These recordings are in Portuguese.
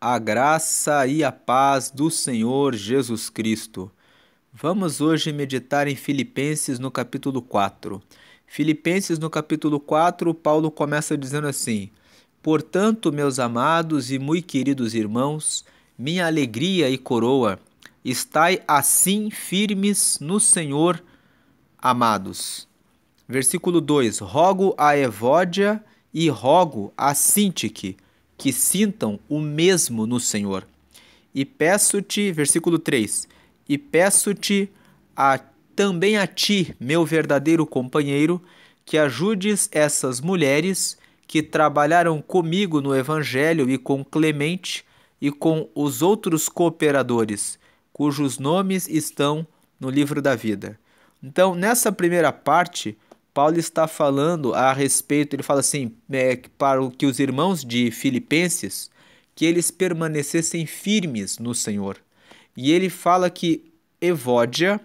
A graça e a paz do Senhor Jesus Cristo. Vamos hoje meditar em Filipenses no capítulo 4. Filipenses no capítulo 4, Paulo começa dizendo assim: Portanto, meus amados e muito queridos irmãos, minha alegria e coroa, estai assim firmes no Senhor, amados. Versículo 2: Rogo a Evódia e rogo a Sintique que sintam o mesmo no Senhor. E peço-te, versículo 3: E peço-te também a ti, meu verdadeiro companheiro, que ajudes essas mulheres que trabalharam comigo no Evangelho e com Clemente e com os outros cooperadores, cujos nomes estão no livro da vida. Então, nessa primeira parte, Paulo está falando a respeito, ele fala assim, para que os irmãos de Filipenses, que eles permanecessem firmes no Senhor. E ele fala que Evódia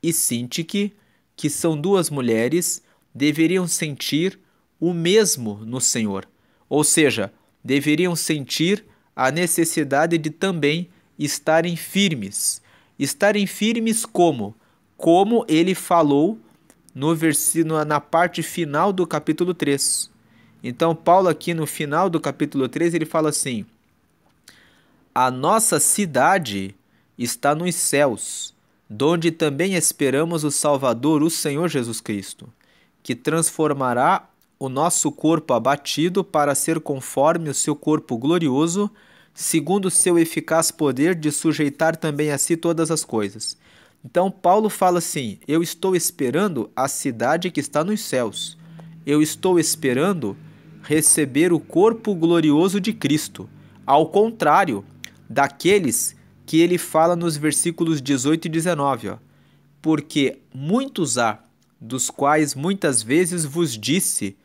e Sintique, que são duas mulheres, deveriam sentir o mesmo no Senhor. Ou seja, deveriam sentir a necessidade de também estarem firmes. Estarem firmes como? Como ele falou na parte final do capítulo 3. Então, Paulo aqui no final do capítulo 3, ele fala assim: A nossa cidade está nos céus, donde também esperamos o Salvador, o Senhor Jesus Cristo, que transformará o nosso corpo abatido para ser conforme o seu corpo glorioso, segundo o seu eficaz poder de sujeitar também a si todas as coisas. Então, Paulo fala assim: eu estou esperando a cidade que está nos céus. Eu estou esperando receber o corpo glorioso de Cristo. Ao contrário daqueles que ele fala nos versículos 18 e 19. Porque muitos há, dos quais muitas vezes vos disse,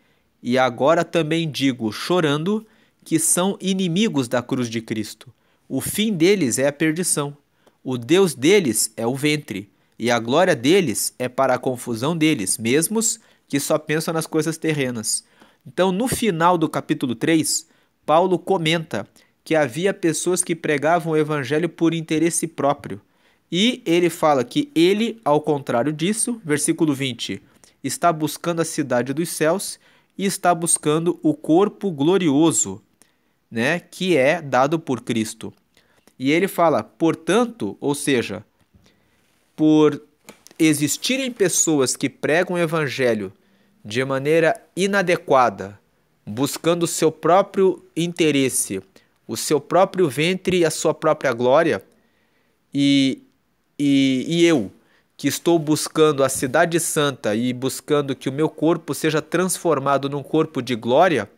e agora também digo, chorando, que são inimigos da cruz de Cristo. O fim deles é a perdição. O Deus deles é o ventre, e a glória deles é para a confusão deles, mesmos que só pensam nas coisas terrenas. Então, no final do capítulo 3, Paulo comenta que havia pessoas que pregavam o evangelho por interesse próprio. E ele fala que ele, ao contrário disso, versículo 20, está buscando a cidade dos céus e está buscando o corpo glorioso, né, que é dado por Cristo. E ele fala, portanto, ou seja, por existirem pessoas que pregam o evangelho de maneira inadequada, buscando o seu próprio interesse, o seu próprio ventre e a sua própria glória, e eu, que estou buscando a cidade santa e buscando que o meu corpo seja transformado num corpo de glória,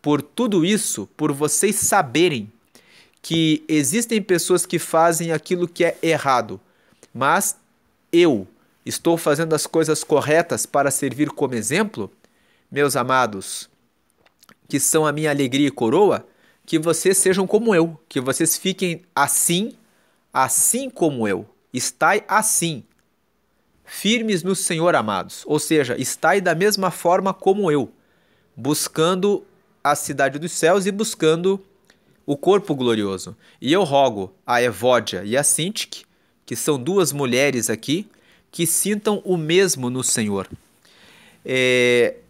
por tudo isso, por vocês saberem que existem pessoas que fazem aquilo que é errado, mas eu estou fazendo as coisas corretas para servir como exemplo, meus amados, que são a minha alegria e coroa, que vocês sejam como eu, que vocês fiquem assim, assim como eu. Estai assim, firmes no Senhor, amados. Ou seja, estai da mesma forma como eu, buscando a cidade dos céus e buscando o corpo glorioso. E eu rogo a Evódia e a Sintique, que são duas mulheres aqui, que sintam o mesmo no Senhor.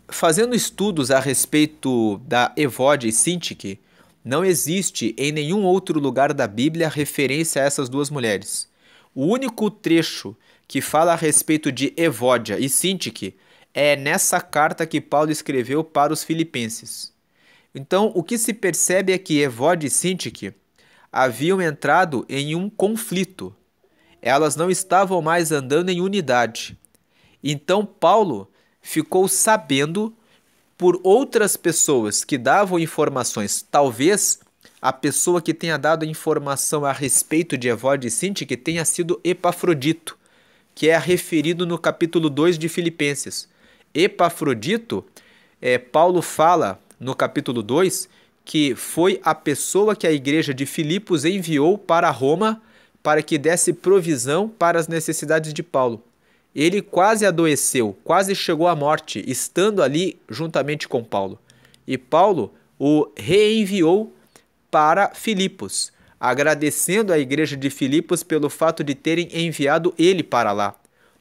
Fazendo estudos a respeito da Evódia e Sintique, não existe em nenhum outro lugar da Bíblia referência a essas duas mulheres. O único trecho que fala a respeito de Evódia e Sintique é nessa carta que Paulo escreveu para os Filipenses. Então, o que se percebe é que Evódia e Sintique haviam entrado em um conflito. Elas não estavam mais andando em unidade. Então, Paulo ficou sabendo por outras pessoas que davam informações. Talvez a pessoa que tenha dado informação a respeito de Evódia e Sintique tenha sido Epafrodito, que é referido no capítulo 2 de Filipenses. Epafrodito, Paulo fala no capítulo 2, que foi a pessoa que a igreja de Filipos enviou para Roma para que desse provisão para as necessidades de Paulo. Ele quase adoeceu, quase chegou à morte, estando ali juntamente com Paulo. E Paulo o reenviou para Filipos, agradecendo à igreja de Filipos pelo fato de terem enviado ele para lá.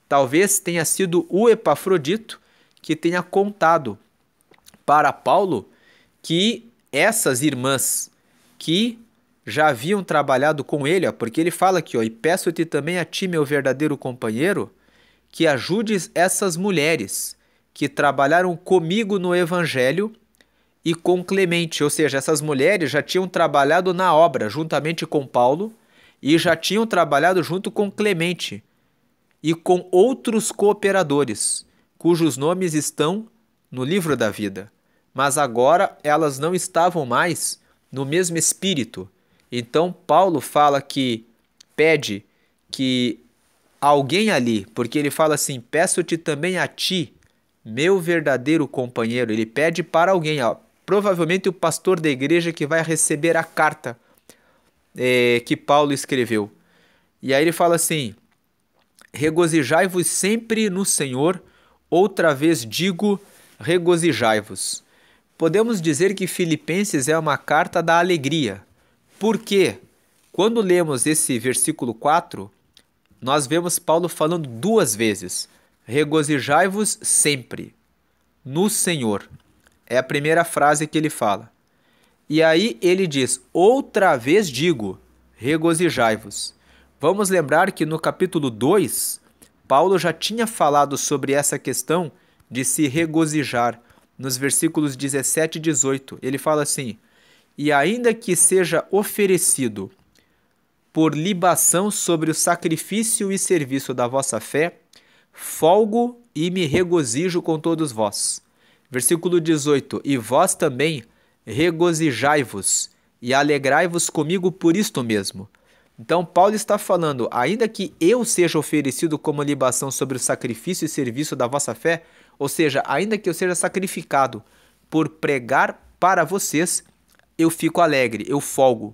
Talvez tenha sido o Epafrodito que tenha contado para Paulo que essas irmãs que já haviam trabalhado com ele, porque ele fala aqui, e peço-te também a ti, meu verdadeiro companheiro, que ajudes essas mulheres que trabalharam comigo no evangelho e com Clemente, ou seja, essas mulheres já tinham trabalhado na obra juntamente com Paulo e já tinham trabalhado junto com Clemente e com outros cooperadores, cujos nomes estão no livro da vida. Mas agora elas não estavam mais no mesmo espírito. Então Paulo fala que pede que alguém ali, porque ele fala assim, peço-te também a ti, meu verdadeiro companheiro. Ele pede para alguém, provavelmente o pastor da igreja que vai receber a carta que Paulo escreveu. E aí ele fala assim, regozijai-vos sempre no Senhor, outra vez digo, regozijai-vos. Podemos dizer que Filipenses é uma carta da alegria. Por quê? Quando lemos esse versículo 4, nós vemos Paulo falando duas vezes, regozijai-vos sempre no Senhor. É a primeira frase que ele fala. E aí ele diz, outra vez digo, regozijai-vos. Vamos lembrar que no capítulo 2, Paulo já tinha falado sobre essa questão de se regozijar. Nos versículos 17 e 18, ele fala assim, e ainda que seja oferecido por libação sobre o sacrifício e serviço da vossa fé, folgo e me regozijo com todos vós. Versículo 18, e vós também regozijai-vos e alegrai-vos comigo por isto mesmo. Então Paulo está falando, ainda que eu seja oferecido como libação sobre o sacrifício e serviço da vossa fé, ou seja, ainda que eu seja sacrificado por pregar para vocês, eu fico alegre, eu folgo.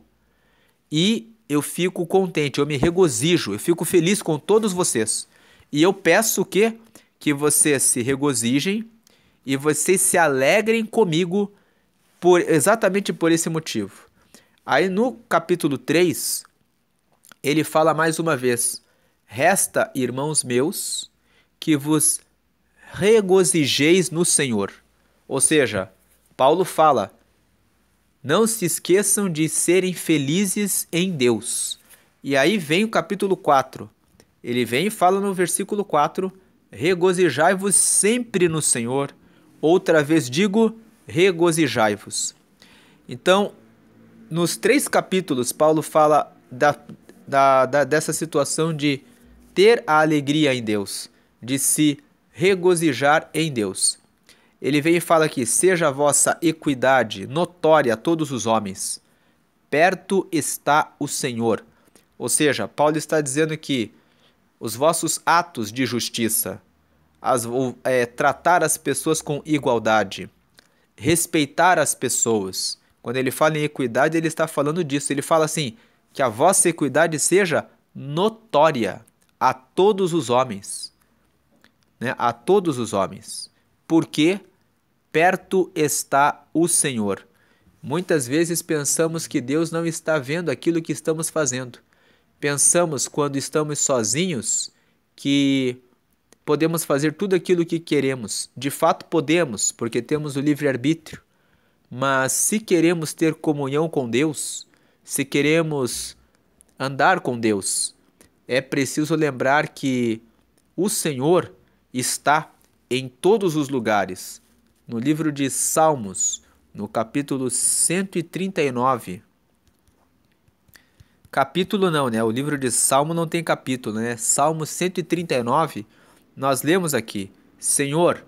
E eu fico contente, eu me regozijo, eu fico feliz com todos vocês. E eu peço que vocês se regozijem e vocês se alegrem comigo exatamente por esse motivo. Aí no capítulo 3, ele fala mais uma vez, resta, irmãos meus, que vos regozijeis no Senhor. Ou seja, Paulo fala, não se esqueçam de serem felizes em Deus. E aí vem o capítulo 4. Ele vem e fala no versículo 4, regozijai-vos sempre no Senhor. Outra vez digo, regozijai-vos. Então, nos 3 capítulos, Paulo fala dessa situação de ter a alegria em Deus, de se regozijar em Deus. Ele vem e fala aqui, seja a vossa equidade notória a todos os homens. Perto está o Senhor. Ou seja, Paulo está dizendo que os vossos atos de justiça, tratar as pessoas com igualdade, respeitar as pessoas. Quando ele fala em equidade, ele está falando disso. Ele fala assim, que a vossa equidade seja notória a todos os homens. Né? A todos os homens. Porque perto está o Senhor. Muitas vezes pensamos que Deus não está vendo aquilo que estamos fazendo. Pensamos, quando estamos sozinhos, que podemos fazer tudo aquilo que queremos. De fato podemos, porque temos o livre-arbítrio. Mas se queremos ter comunhão com Deus, se queremos andar com Deus, é preciso lembrar que o Senhor está em todos os lugares. No livro de Salmos, no capítulo 139, capítulo não, né? O livro de Salmo não tem capítulo, né? Salmo 139, nós lemos aqui, Senhor,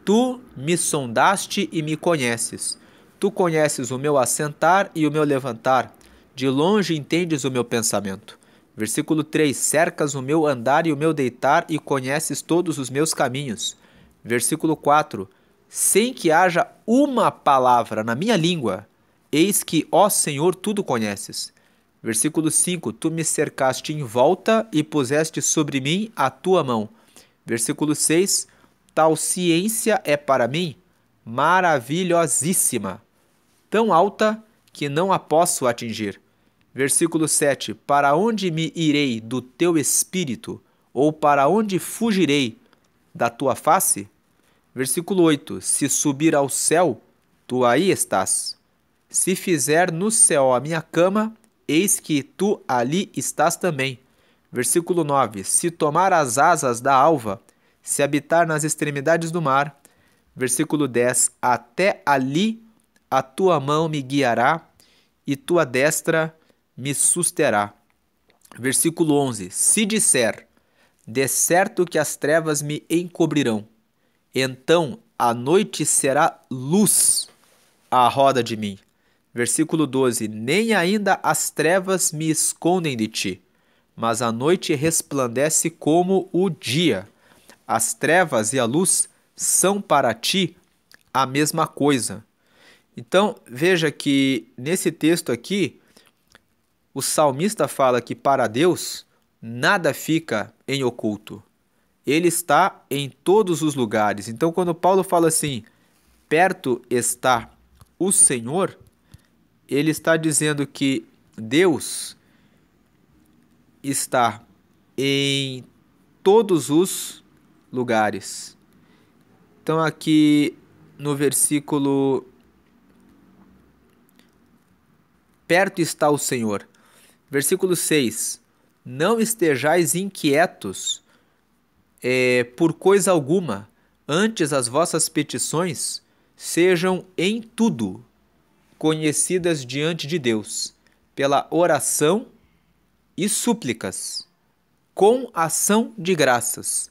tu me sondaste e me conheces. Tu conheces o meu assentar e o meu levantar. De longe entendes o meu pensamento. Versículo 3, cercas o meu andar e o meu deitar e conheces todos os meus caminhos. Versículo 4, sem que haja uma palavra na minha língua, eis que, ó Senhor, tudo conheces. Versículo 5, tu me cercaste em volta e puseste sobre mim a tua mão. Versículo 6, tal ciência é para mim maravilhosíssima, tão alta que não a posso atingir. Versículo 7, para onde me irei do teu espírito? Ou para onde fugirei da tua face? Versículo 8, se subir ao céu, tu aí estás. Se fizer no céu a minha cama, eis que tu ali estás também. Versículo 9, se tomar as asas da alva, se habitar nas extremidades do mar. Versículo 10, até ali a tua mão me guiará e tua destra me susterá. Versículo 11, se disser, de certo que as trevas me encobrirão, então a noite será luz à roda de mim. Versículo 12, nem ainda as trevas me escondem de ti, mas a noite resplandece como o dia. As trevas e a luz são para ti a mesma coisa. Então, veja que nesse texto aqui, o salmista fala que para Deus nada fica em oculto. Ele está em todos os lugares. Então, quando Paulo fala assim, perto está o Senhor, ele está dizendo que Deus está em todos os lugares. Então, aqui no versículo, perto está o Senhor. Versículo 6, não estejais inquietos por coisa alguma, antes as vossas petições sejam em tudo conhecidas diante de Deus, pela oração e súplicas, com ação de graças.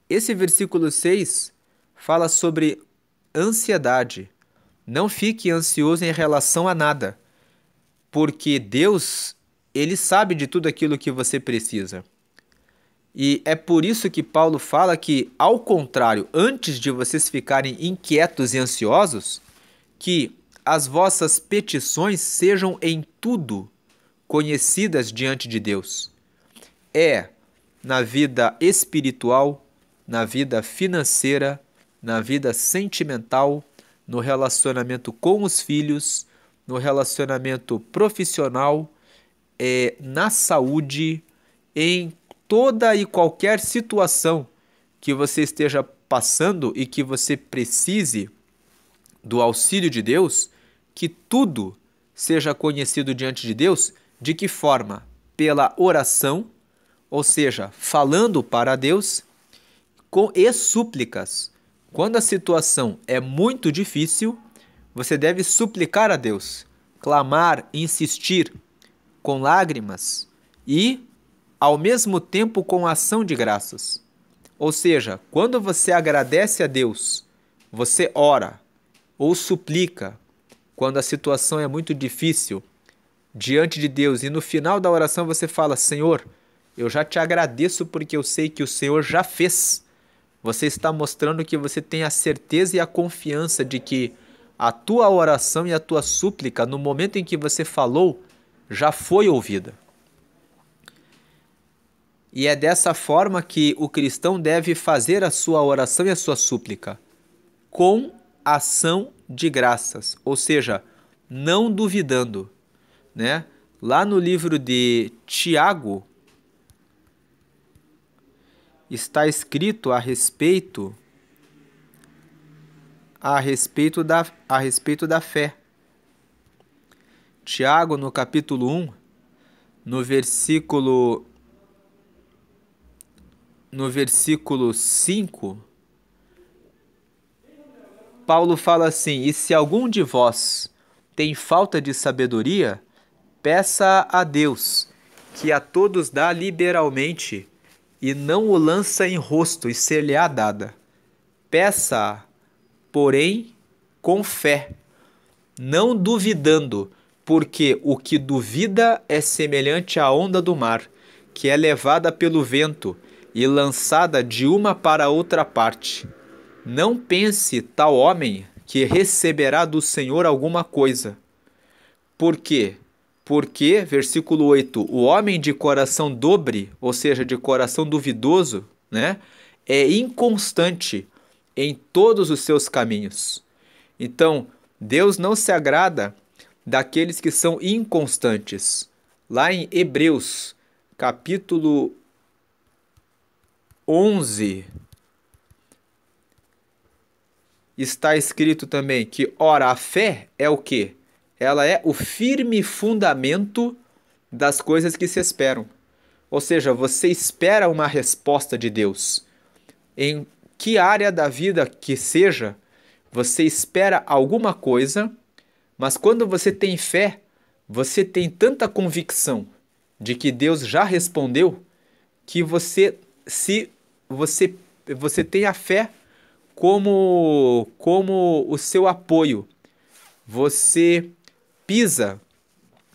Esse versículo 6 fala sobre ansiedade. Não fique ansioso em relação a nada, porque Deus, Ele sabe de tudo aquilo que você precisa. E é por isso que Paulo fala que, ao contrário, antes de vocês ficarem inquietos e ansiosos, que as vossas petições sejam em tudo conhecidas diante de Deus. Na vida espiritual, na vida financeira, na vida sentimental, no relacionamento com os filhos, no relacionamento profissional, na saúde, em toda e qualquer situação que você esteja passando e que você precise do auxílio de Deus, que tudo seja conhecido diante de Deus. De que forma? Pela oração, ou seja, falando para Deus, e súplicas. Quando a situação é muito difícil, você deve suplicar a Deus, clamar, insistir, com lágrimas e, ao mesmo tempo, com ação de graças. Ou seja, quando você agradece a Deus, você ora ou suplica, quando a situação é muito difícil, diante de Deus, e no final da oração você fala, Senhor, eu já te agradeço porque eu sei que o Senhor já fez. Você está mostrando que você tem a certeza e a confiança de que a tua oração e a tua súplica, no momento em que você falou, já foi ouvida. E é dessa forma que o cristão deve fazer a sua oração e a sua súplica, com ação de graças, ou seja, não duvidando, né? Lá no livro de Tiago está escrito a respeito da fé. Tiago, no capítulo 1, no versículo 5, Paulo fala assim, e se algum de vós tem falta de sabedoria, peça a Deus, que a todos dá liberalmente, e não o lança em rosto, e ser-lhe-á dada. Peça, porém, com fé, não duvidando, porque o que duvida é semelhante à onda do mar, que é levada pelo vento e lançada de uma para outra parte. Não pense tal homem que receberá do Senhor alguma coisa. Por quê? Porque, versículo 8, o homem de coração dobre, ou seja, de coração duvidoso, né, é inconstante em todos os seus caminhos. Então, Deus não se agrada daqueles que são inconstantes. Lá em Hebreus, capítulo 11, está escrito também que, ora, a fé é o quê? Ela é o firme fundamento das coisas que se esperam. Ou seja, você espera uma resposta de Deus. Em que área da vida que seja, você espera alguma coisa, mas quando você tem fé, você tem tanta convicção de que Deus já respondeu que você tem a fé como o seu apoio. Você pisa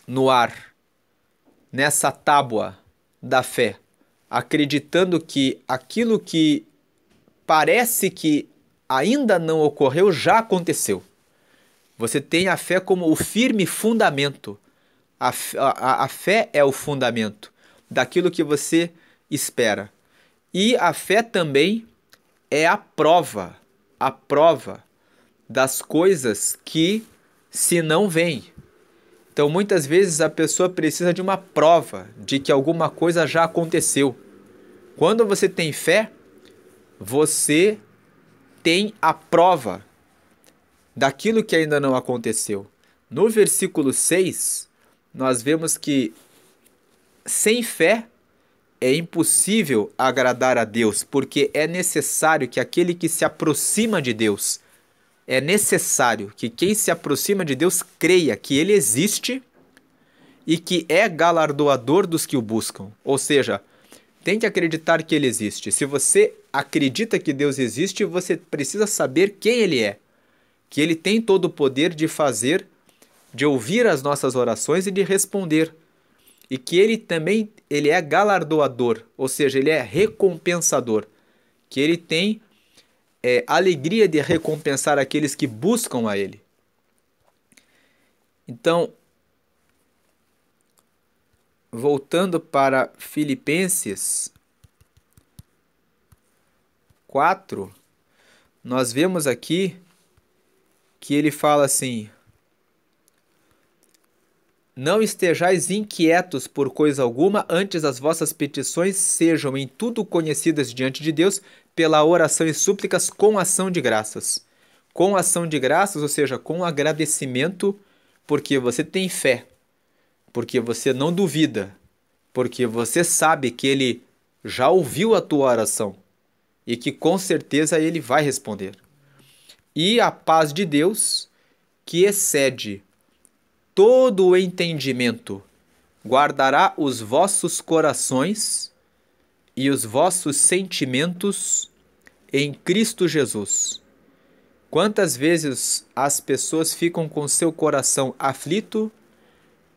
no ar, nessa tábua da fé, acreditando que aquilo que parece que ainda não ocorreu já aconteceu. Você tem a fé como o firme fundamento. A fé é o fundamento daquilo que você espera. E a fé também é a prova das coisas que se não vêm. Então, muitas vezes a pessoa precisa de uma prova de que alguma coisa já aconteceu. Quando você tem fé, você tem a prova daquilo que ainda não aconteceu. No versículo 6, nós vemos que sem fé é impossível agradar a Deus, porque é necessário que aquele que se aproxima de Deus, é necessário que quem se aproxima de Deus creia que Ele existe e que é galardoador dos que o buscam. Ou seja, tem que acreditar que Ele existe. Se você acredita que Deus existe, você precisa saber quem Ele é. Que Ele tem todo o poder de fazer, de ouvir as nossas orações e de responder. E que Ele é galardoador, ou seja, Ele é recompensador. Que Ele tem alegria de recompensar aqueles que buscam a Ele. Então, voltando para Filipenses 4, nós vemos aqui que ele fala assim: não estejais inquietos por coisa alguma, antes as vossas petições sejam em tudo conhecidas diante de Deus pela oração e súplicas com ação de graças. Com ação de graças, ou seja, com agradecimento, porque você tem fé, porque você não duvida, porque você sabe que Ele já ouviu a tua oração e que com certeza Ele vai responder. E a paz de Deus, que excede todo o entendimento, guardará os vossos corações e os vossos sentimentos em Cristo Jesus. Quantas vezes as pessoas ficam com seu coração aflito,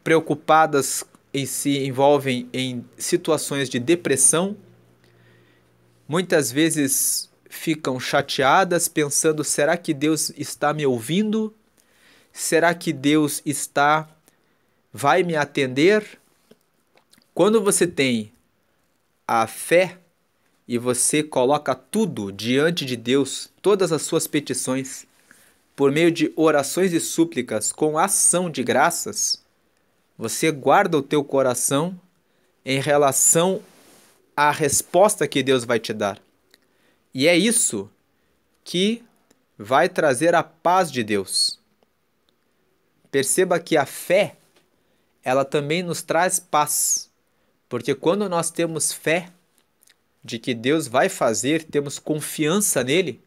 preocupadas e se envolvem em situações de depressão, muitas vezes ficam chateadas pensando: será que Deus está me ouvindo? Será que Deus vai me atender? Quando você tem a fé e você coloca tudo diante de Deus, todas as suas petições, por meio de orações e súplicas com ação de graças, você guarda o teu coração em relação à resposta que Deus vai te dar. E é isso que vai trazer a paz de Deus. Perceba que a fé, ela também nos traz paz, porque quando nós temos fé de que Deus vai fazer, temos confiança nele,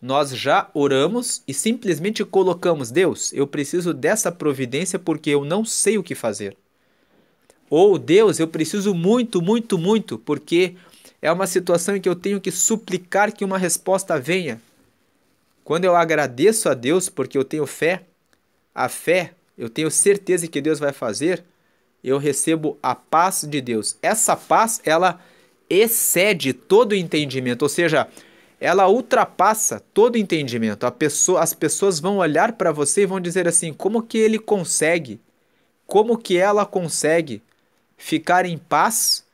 nós já oramos e simplesmente colocamos: Deus, eu preciso dessa providência porque eu não sei o que fazer. Ou Deus, eu preciso muito, muito, muito, porque é uma situação em que eu tenho que suplicar que uma resposta venha. Quando eu agradeço a Deus porque eu tenho fé, a fé, eu tenho certeza que Deus vai fazer, eu recebo a paz de Deus. Essa paz, ela excede todo o entendimento, ou seja, ela ultrapassa todo o entendimento. As pessoas vão olhar para você e vão dizer assim: como que ele consegue? Como que ela consegue ficar em paz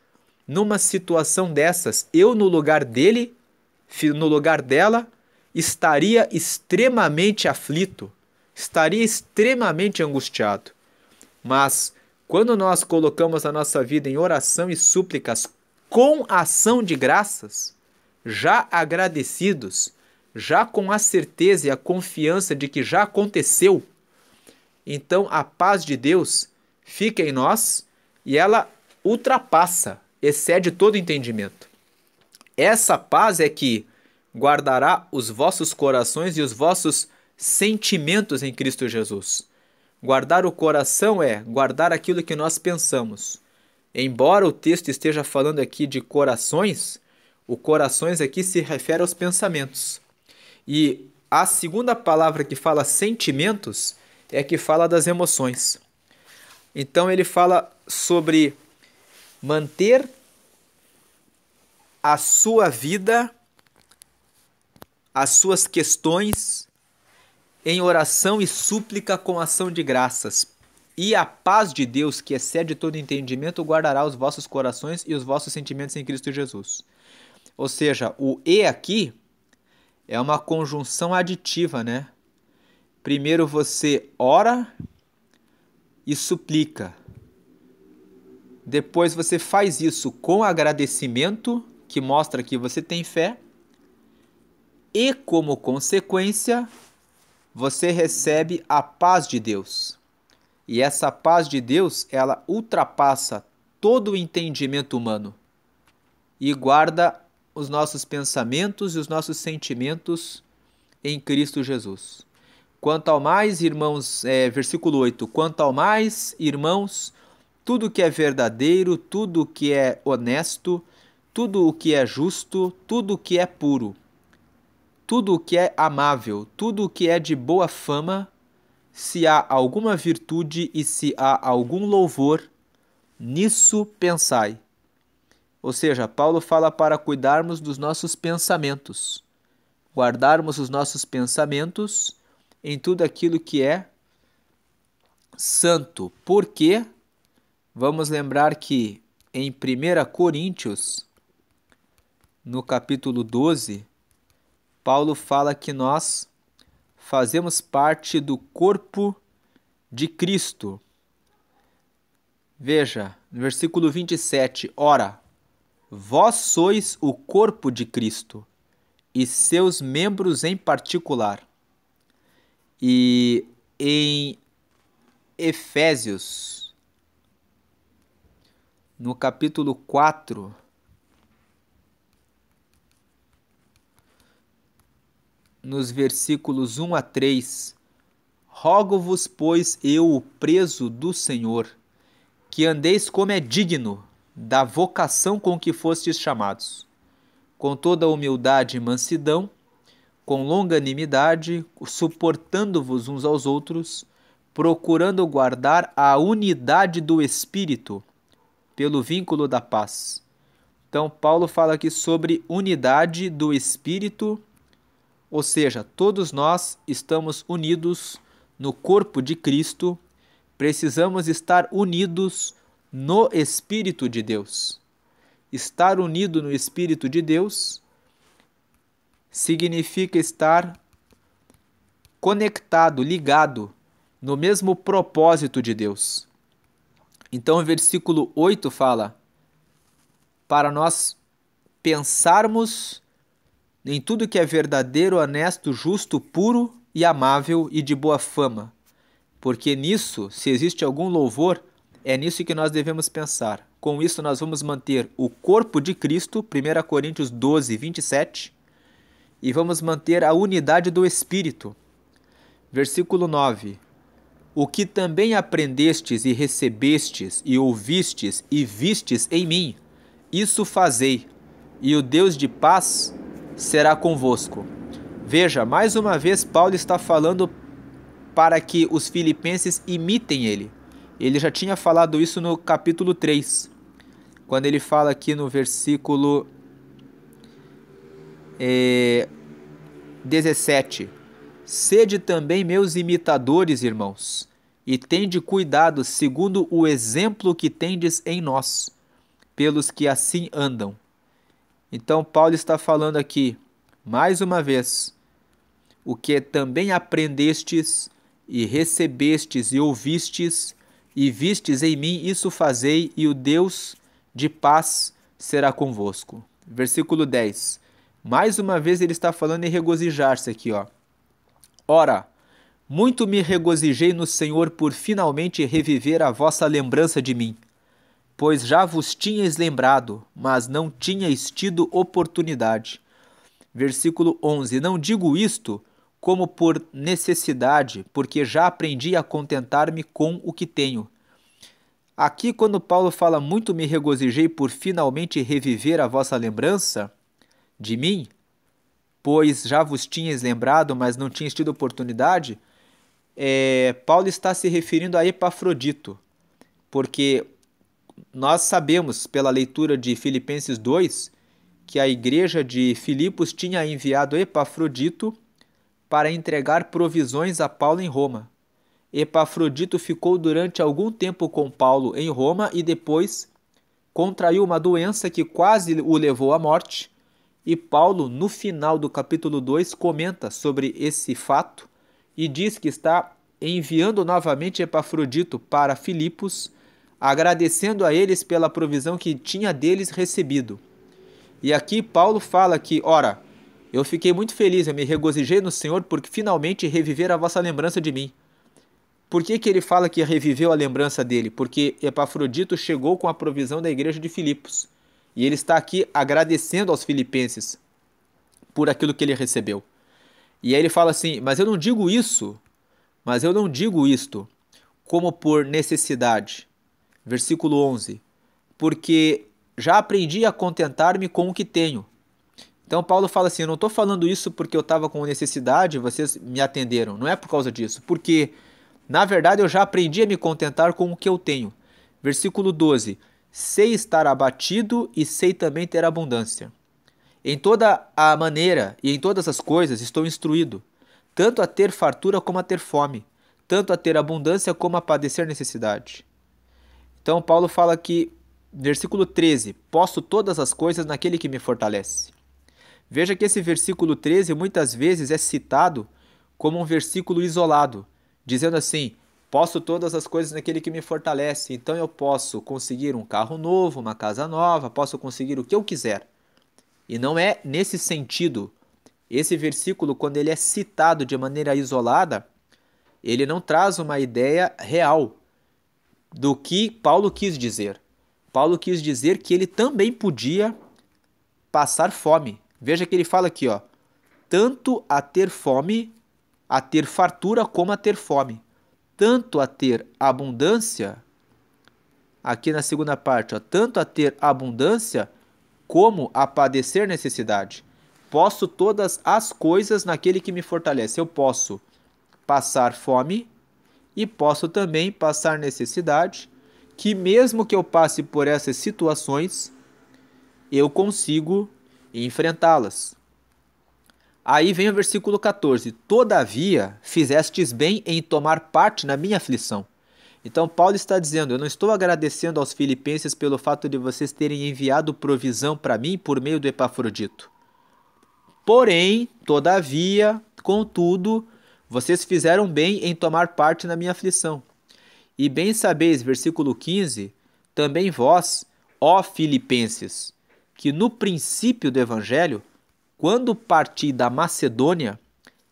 numa situação dessas? Eu, no lugar dele, no lugar dela, estaria extremamente aflito, estaria extremamente angustiado. Mas quando nós colocamos a nossa vida em oração e súplicas com ação de graças, já agradecidos, já com a certeza e a confiança de que já aconteceu, então a paz de Deus fica em nós e ela ultrapassa, excede todo entendimento. Essa paz é que guardará os vossos corações e os vossos sentimentos em Cristo Jesus. Guardar o coração é guardar aquilo que nós pensamos. Embora o texto esteja falando aqui de corações, o corações aqui se refere aos pensamentos. E a segunda palavra que fala sentimentos é a que fala das emoções. Então ele fala sobre manter a sua vida, as suas questões em oração e súplica com ação de graças. E a paz de Deus, que excede todo entendimento, guardará os vossos corações e os vossos sentimentos em Cristo Jesus. Ou seja, o "e" aqui é uma conjunção aditiva, né? Primeiro você ora e suplica. Depois você faz isso com agradecimento, que mostra que você tem fé. E como consequência, você recebe a paz de Deus. E essa paz de Deus, ela ultrapassa todo o entendimento humano e guarda os nossos pensamentos e os nossos sentimentos em Cristo Jesus. Quanto ao mais, irmãos, versículo 8, quanto ao mais, irmãos, tudo que é verdadeiro, tudo que é honesto, tudo o que é justo, tudo o que é puro, tudo o que é amável, tudo o que é de boa fama, se há alguma virtude e se há algum louvor, nisso pensai. Ou seja, Paulo fala para cuidarmos dos nossos pensamentos, guardarmos os nossos pensamentos em tudo aquilo que é santo. Porque vamos lembrar que em 1 Coríntios, no capítulo 12, Paulo fala que nós fazemos parte do corpo de Cristo. Veja, no versículo 27, ora, vós sois o corpo de Cristo e seus membros em particular. E em Efésios, no capítulo 4, nos versículos 1 a 3, rogo-vos, pois eu, o preso do Senhor, que andeis como é digno da vocação com que fostes chamados, com toda humildade e mansidão, com longanimidade, suportando-vos uns aos outros, procurando guardar a unidade do Espírito pelo vínculo da paz. Então, Paulo fala aqui sobre unidade do Espírito, ou seja, todos nós estamos unidos no corpo de Cristo, precisamos estar unidos no Espírito de Deus. Estar unido no Espírito de Deus significa estar conectado, ligado no mesmo propósito de Deus. Então o versículo 8 fala para nós pensarmos em tudo que é verdadeiro, honesto, justo, puro e amável e de boa fama. Porque nisso, se existe algum louvor, é nisso que nós devemos pensar. Com isso nós vamos manter o corpo de Cristo, 1 Coríntios 12, 27, e vamos manter a unidade do Espírito. Versículo 9. O que também aprendestes e recebestes e ouvistes e vistes em mim, isso fazei, e o Deus de paz será convosco. Veja, mais uma vez Paulo está falando para que os filipenses imitem ele. Ele já tinha falado isso no capítulo 3, quando ele fala aqui no versículo 17. Sede também meus imitadores, irmãos, e tende cuidado segundo o exemplo que tendes em nós, pelos que assim andam. Então Paulo está falando aqui, mais uma vez, o que também aprendestes e recebestes e ouvistes e vistes em mim, isso fazei, e o Deus de paz será convosco. Versículo 10. Mais uma vez ele está falando em regozijar-se aqui, ó. Ora, muito me regozijei no Senhor por finalmente reviver a vossa lembrança de mim, pois já vos tinhais lembrado, mas não tinhais tido oportunidade. Versículo 11. Não digo isto como por necessidade, porque já aprendi a contentar-me com o que tenho. Aqui, quando Paulo fala muito me regozijei por finalmente reviver a vossa lembrança de mim, pois já vos tinhas lembrado, mas não tinhas tido oportunidade, Paulo está se referindo a Epafrodito, porque nós sabemos pela leitura de Filipenses 2 que a igreja de Filipos tinha enviado Epafrodito para entregar provisões a Paulo em Roma. Epafrodito ficou durante algum tempo com Paulo em Roma e depois contraiu uma doença que quase o levou à morte. E Paulo, no final do capítulo 2, comenta sobre esse fato e diz que está enviando novamente Epafrodito para Filipos, agradecendo a eles pela provisão que tinha deles recebido. E aqui Paulo fala que, ora, eu fiquei muito feliz, eu me regozijei no Senhor porque finalmente reviver a vossa lembrança de mim. Por que ele fala que reviveu a lembrança dele? Porque Epafrodito chegou com a provisão da igreja de Filipos. E ele está aqui agradecendo aos filipenses por aquilo que ele recebeu. E aí ele fala assim, mas eu não digo isto como por necessidade. Versículo 11. Porque já aprendi a contentar-me com o que tenho. Então Paulo fala assim, eu não estou falando isso porque eu estava com necessidade e vocês me atenderam. Não é por causa disso. Porque, na verdade, eu já aprendi a me contentar com o que eu tenho. Versículo 12. Sei estar abatido e sei também ter abundância. Em toda a maneira e em todas as coisas estou instruído, tanto a ter fartura como a ter fome, tanto a ter abundância como a padecer necessidade. Então Paulo fala aqui, versículo 13, posso todas as coisas naquele que me fortalece. Veja que esse versículo 13 muitas vezes é citado como um versículo isolado, dizendo assim, posso todas as coisas naquele que me fortalece, então eu posso conseguir um carro novo, uma casa nova, posso conseguir o que eu quiser. E não é nesse sentido. Esse versículo, quando ele é citado de maneira isolada, ele não traz uma ideia real do que Paulo quis dizer. Paulo quis dizer que ele também podia passar fome. Veja que ele fala aqui, ó, tanto a ter fome, a ter fartura como a ter fome. Tanto a ter abundância, aqui na segunda parte, ó, tanto a ter abundância como a padecer necessidade. Posso todas as coisas naquele que me fortalece. Eu posso passar fome e posso também passar necessidade, que mesmo que eu passe por essas situações, eu consigo enfrentá-las. Aí vem o versículo 14. Todavia, fizestes bem em tomar parte na minha aflição. Então Paulo está dizendo, eu não estou agradecendo aos filipenses pelo fato de vocês terem enviado provisão para mim por meio do Epafrodito. Porém, todavia, contudo, vocês fizeram bem em tomar parte na minha aflição. E bem sabeis, versículo 15, também vós, ó filipenses, que no princípio do evangelho, quando parti da Macedônia,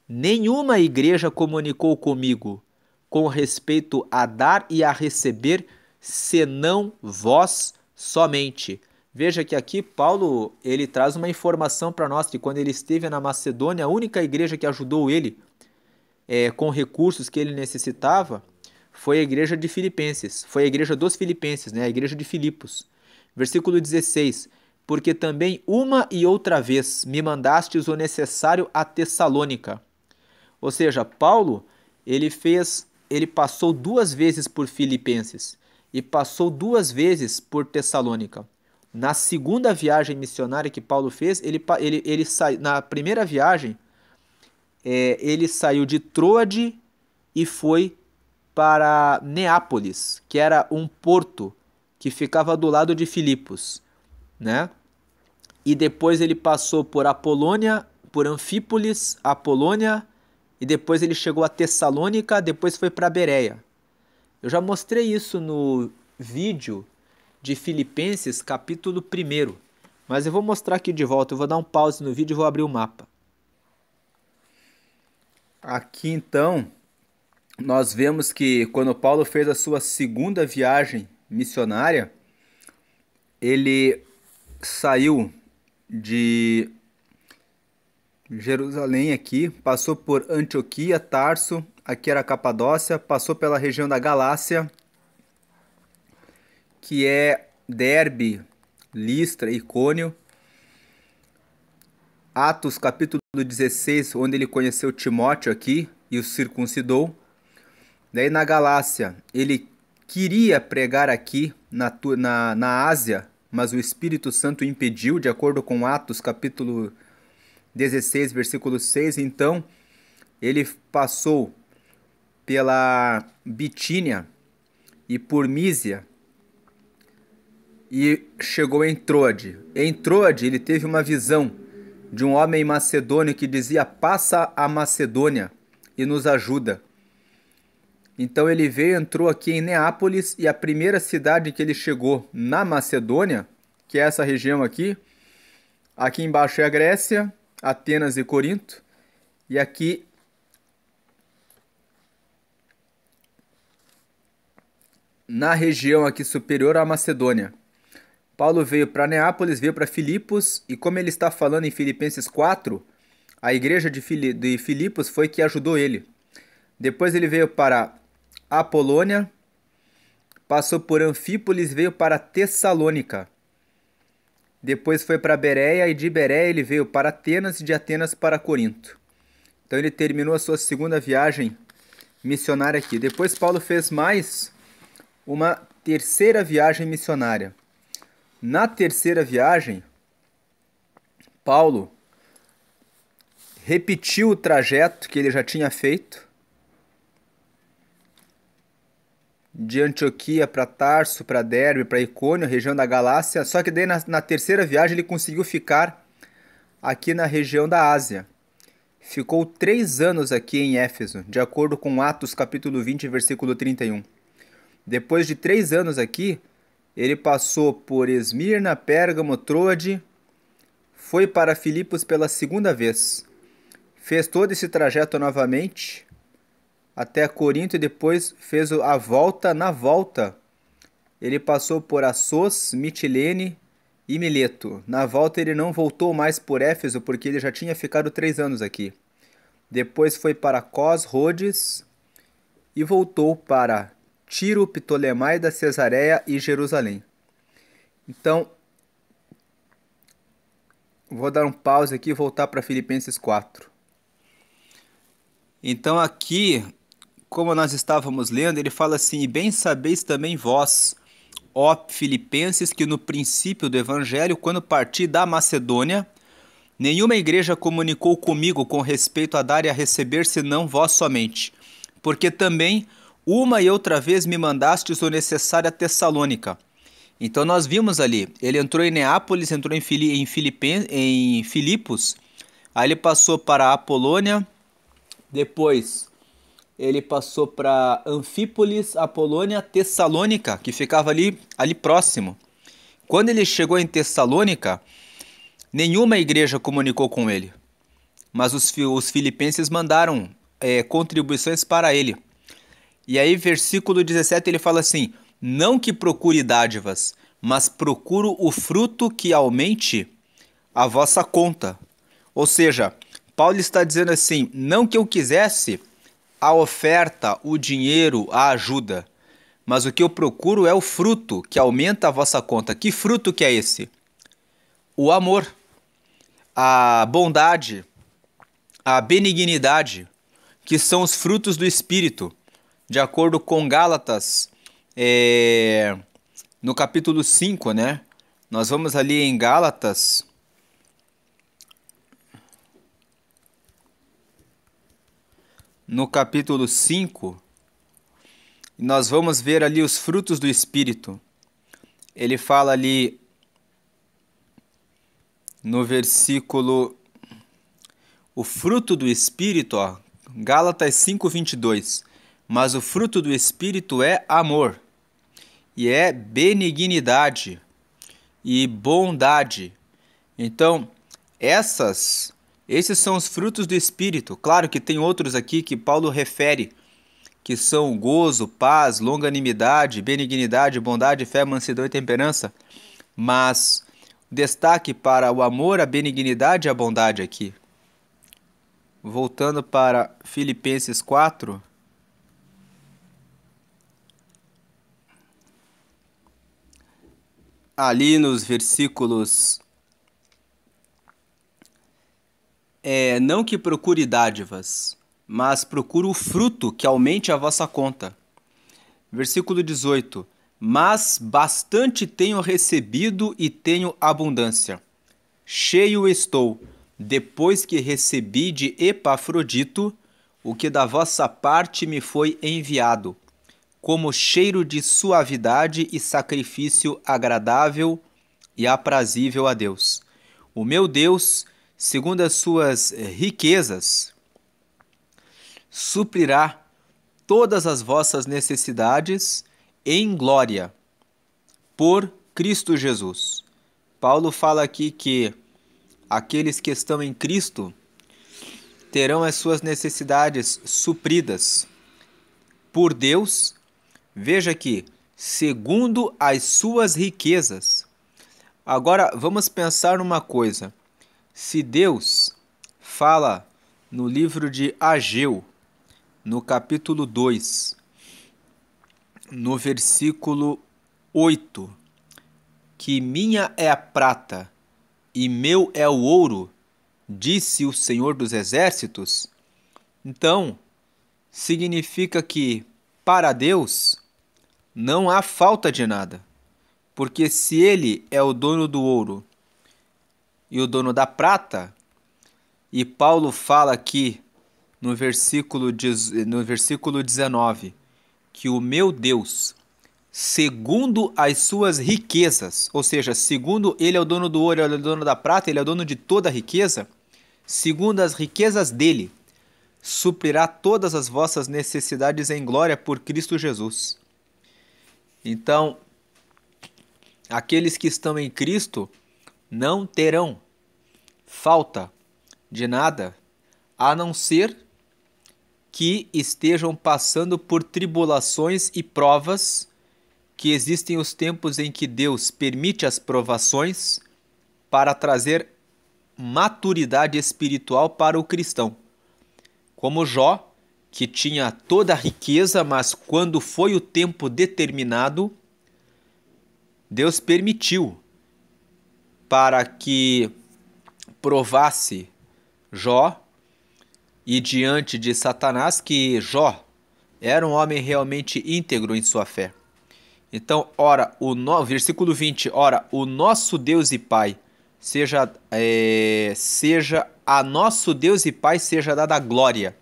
nenhuma igreja comunicou comigo com respeito a dar e a receber, senão vós somente. Veja que aqui Paulo ele traz uma informação para nós que quando ele esteve na Macedônia, a única igreja que ajudou ele com recursos que ele necessitava foi a igreja de Filipenses, foi a igreja dos Filipenses, né? A igreja de Filipos. Versículo 16, porque também uma e outra vez me mandastes o necessário a Tessalônica. Ou seja, Paulo, ele passou 2 vezes por Filipenses e passou 2 vezes por Tessalônica. Na segunda viagem missionária que Paulo fez, na primeira viagem, ele saiu de Troade e foi para Neápolis, que era um porto que ficava do lado de Filipos, né? E depois ele passou por Apolônia, por Anfípolis, Apolônia e depois ele chegou a Tessalônica, depois foi para Bereia. Eu já mostrei isso no vídeo de Filipenses, capítulo 1. Mas eu vou mostrar aqui de volta. Eu vou dar um pause no vídeo e vou abrir o mapa. Aqui então, nós vemos que quando Paulo fez a sua segunda viagem missionária, ele saiu de Jerusalém aqui, passou por Antioquia, Tarso, aqui era a Capadócia, passou pela região da Galácia, que é Derbe, Listra, Icônio. Atos capítulo 16, onde ele conheceu Timóteo aqui e o circuncidou. Daí na Galácia, ele queria pregar aqui na Ásia, mas o Espírito Santo impediu, de acordo com Atos capítulo 16, versículo 6. Então, ele passou pela Bitínia e por Mísia e chegou em Troade. Em Troade, ele teve uma visão de um homem macedônio que dizia: passa a Macedônia e nos ajuda. Então ele veio, entrou aqui em Neápolis, e a primeira cidade que ele chegou na Macedônia, que é essa região aqui embaixo é a Grécia, Atenas e Corinto, e aqui na região aqui superior a Macedônia. Paulo veio para Neápolis, veio para Filipos, e como ele está falando em Filipenses 4, a igreja de Filipos foi que ajudou ele. Depois ele veio para Apolônia, passou por Anfípolis, veio para Tessalônica. Depois foi para Bereia, e de Bereia ele veio para Atenas, e de Atenas para Corinto. Então ele terminou a sua segunda viagem missionária aqui. Depois Paulo fez mais uma terceira viagem missionária. Na terceira viagem, Paulo repetiu o trajeto que ele já tinha feito, de Antioquia para Tarso, para Derbe, para Icônio, região da Galácia. Só que daí na terceira viagem ele conseguiu ficar aqui na região da Ásia. Ficou 3 anos aqui em Éfeso, de acordo com Atos capítulo 20, versículo 31. Depois de 3 anos aqui, ele passou por Esmirna, Pérgamo, Troade, foi para Filipos pela segunda vez. Fez todo esse trajeto novamente até Corinto, e depois fez a volta. Na volta, ele passou por Assos, Mitilene e Mileto. Na volta ele não voltou mais por Éfeso, porque ele já tinha ficado 3 anos aqui. Depois foi para Cos, Rhodes, e voltou para Tiro, Ptolemaida, Cesareia e Jerusalém. Então, vou dar um pause aqui e voltar para Filipenses 4. Então aqui, como nós estávamos lendo, ele fala assim: e bem sabeis também vós, ó Filipenses, que no princípio do Evangelho, quando parti da Macedônia, nenhuma igreja comunicou comigo com respeito a dar e a receber, senão vós somente. Porque também uma e outra vez me mandastes o necessário a Tessalônica. Então nós vimos ali, ele entrou em Neápolis, entrou em Filipos, aí ele passou para Apolônia, depois ele passou para Anfípolis, Apolônia, Tessalônica, que ficava ali próximo. Quando ele chegou em Tessalônica, nenhuma igreja comunicou com ele, mas os filipenses mandaram contribuições para ele. E aí, versículo 17, ele fala assim: não que procure dádivas, mas procuro o fruto que aumente a vossa conta. Ou seja, Paulo está dizendo assim: não que eu quisesse a oferta, o dinheiro, a ajuda, mas o que eu procuro é o fruto que aumenta a vossa conta. Que fruto que é esse? O amor, a bondade, a benignidade, que são os frutos do Espírito, de acordo com Gálatas, no capítulo 5, né? Nós vamos ali em Gálatas, no capítulo 5, nós vamos ver ali os frutos do Espírito. Ele fala ali no versículo, o fruto do Espírito, ó, Gálatas 5:22. Mas o fruto do Espírito é amor, e é benignidade e bondade. Então, esses são os frutos do Espírito. Claro que tem outros aqui que Paulo refere, que são gozo, paz, longanimidade, benignidade, bondade, fé, mansidão e temperança. Mas destaque para o amor, a benignidade e a bondade aqui. Voltando para Filipenses 4. Ali nos versículos... não que procure dádivas, mas procure o fruto que aumente a vossa conta. Versículo 18. Mas bastante tenho recebido e tenho abundância. Cheio estou, depois que recebi de Epafrodito o que da vossa parte me foi enviado, como cheiro de suavidade e sacrifício agradável e aprazível a Deus. O meu Deus, segundo as suas riquezas, suprirá todas as vossas necessidades em glória, por Cristo Jesus. Paulo fala aqui que aqueles que estão em Cristo terão as suas necessidades supridas por Deus. Veja aqui, segundo as suas riquezas. Agora vamos pensar numa coisa. Se Deus fala no livro de Ageu, no capítulo 2, no versículo 8, que minha é a prata e meu é o ouro, disse o Senhor dos Exércitos, então significa que para Deus não há falta de nada, porque se Ele é o dono do ouro e o dono da prata, e Paulo fala aqui no versículo 19, que o meu Deus, segundo as suas riquezas, ou seja, segundo Ele é o dono do ouro, Ele é o dono da prata, Ele é o dono de toda a riqueza, segundo as riquezas dele, suprirá todas as vossas necessidades em glória por Cristo Jesus. Então, aqueles que estão em Cristo não terão falta de nada, a não ser que estejam passando por tribulações e provas, que existem os tempos em que Deus permite as provações para trazer maturidade espiritual para o cristão. Como Jó, que tinha toda a riqueza, mas quando foi o tempo determinado, Deus permitiu para que provasse Jó, e diante de Satanás, que Jó era um homem realmente íntegro em sua fé. Então, versículo 20, ora, o nosso Deus e Pai, seja a nosso Deus e Pai seja dada a glória,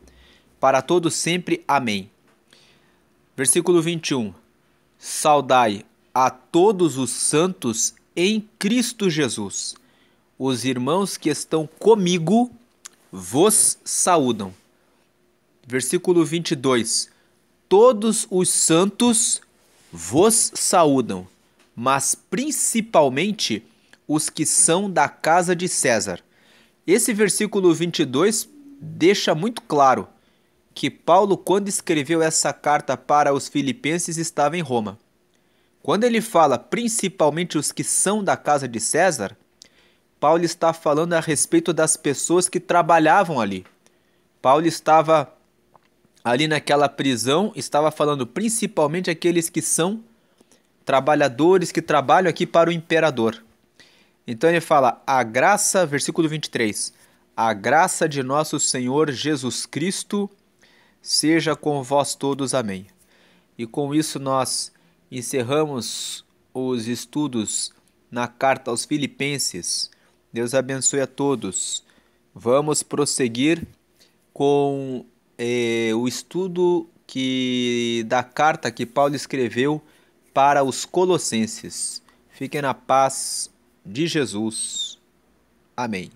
para todos sempre. Amém. Versículo 21, saudai a todos os santos em Cristo Jesus. Os irmãos que estão comigo vos saúdam. Versículo 22. Todos os santos vos saúdam, mas principalmente os que são da casa de César. Esse versículo 22 deixa muito claro que Paulo, quando escreveu essa carta para os filipenses, estava em Roma. Quando ele fala principalmente os que são da casa de César, Paulo está falando a respeito das pessoas que trabalhavam ali. Paulo estava ali naquela prisão, estava falando principalmente aqueles que são trabalhadores, que trabalham aqui para o imperador. Então ele fala, a graça, versículo 23, a graça de nosso Senhor Jesus Cristo seja com vós todos. Amém. E com isso nós encerramos os estudos na carta aos Filipenses. Deus abençoe a todos. Vamos prosseguir com o estudo da carta que Paulo escreveu para os Colossenses. Fiquem na paz de Jesus. Amém.